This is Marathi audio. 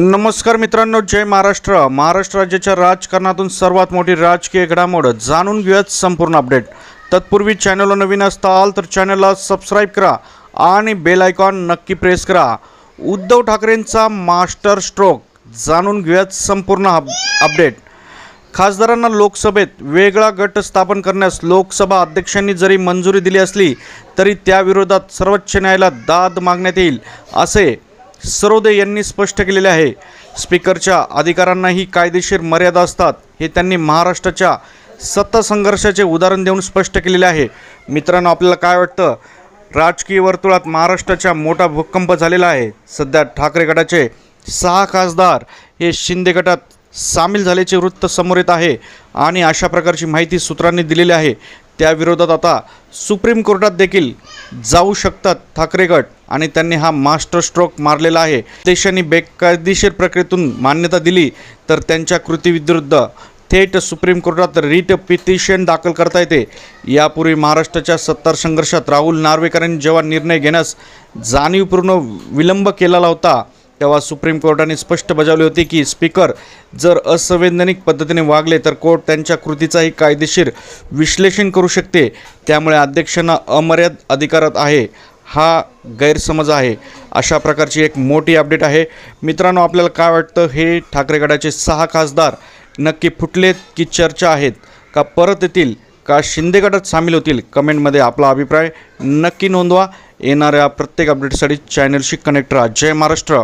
नमस्कार मित्रांनो, जय महाराष्ट्र। महाराष्ट्र राज्याच्या राजकारणातून सर्वात मोठी राजकीय घडामोड जाणून घेऊयात संपूर्ण अपडेट। तत्पूर्वी चॅनलला नवीन असाल तर चॅनलला सबस्क्राइब करा आणि बेल आयकॉन नक्की प्रेस करा। उद्धव ठाकरेंचा मास्टर स्ट्रोक जाणून घेऊयात संपूर्ण अपडेट। खासदारांना लोकसभेत वेगळा गट स्थापन करण्यास लोकसभा अध्यक्षांनी जरी मंजुरी दिली असली तरी त्याविरोधात सर्वोच्च न्यायालयात दाद मागण्यात येईल असे सरोदे यांनी स्पष्ट केलेले आहे। स्पीकरच्या अधिकारांनाही कायदेशीर मर्यादा असतात हे त्यांनी महाराष्ट्राच्या सत्ता संघर्षाचे उदाहरण देऊन स्पष्ट केलेले आहे। मित्रांनो, आपल्याला काय वाटतं? राजकीय वर्तुळात महाराष्ट्राचा मोठा भूकंप झालेला आहे। सध्या ठाकरे गटाचे 6 खासदार हे शिंदे गटात सामील झाल्याचे वृत्त समोर येत आहे आणि अशा प्रकारची माहिती सूत्रांनी दिलेली आहे। त्याविरोधात आता सुप्रीम कोर्टात देखील जाऊ शकतात ठाकरे गट आणि त्यांनी हा मास्टर स्ट्रोक मारलेला आहे। देशांनी बेकायदेशीर प्रक्रियेतून मान्यता दिली तर त्यांच्या कृतीविरुद्ध थेट सुप्रीम कोर्टात रिट पिटिशन दाखल करता येते। यापूर्वी महाराष्ट्राच्या सत्ता संघर्षात राहुल नार्वेकरांनी जेव्हा निर्णय घेण्यास जाणीवपूर्ण विलंब केलेला होता तेव्हा सुप्रीम कोर्टाने स्पष्ट बजावले होते की स्पीकर जर असंवैधानिक पद्धतीने वागले तर कोर्ट त्यांच्या कृतीचाही कायदेशीर विश्लेषण करू शकते। त्यामुळे अध्यक्षांना अमर्याद अधिकारात आहे हा गैरसमज आहे। अशा प्रकारची एक मोठी अपडेट आहे। मित्रांनो, आपल्याला काय वाटतं? हे ठाकरे गटाचे 6 खासदार नक्की फुटलेत की चर्चा आहेत का परत येतील का शिंदे गटात सामील होतील? कमेंटमध्ये आपला अभिप्राय नक्की नोंदवा। येणाऱ्या प्रत्येक अपडेटसाठी चॅनलशी कनेक्ट राहा। जय महाराष्ट्र।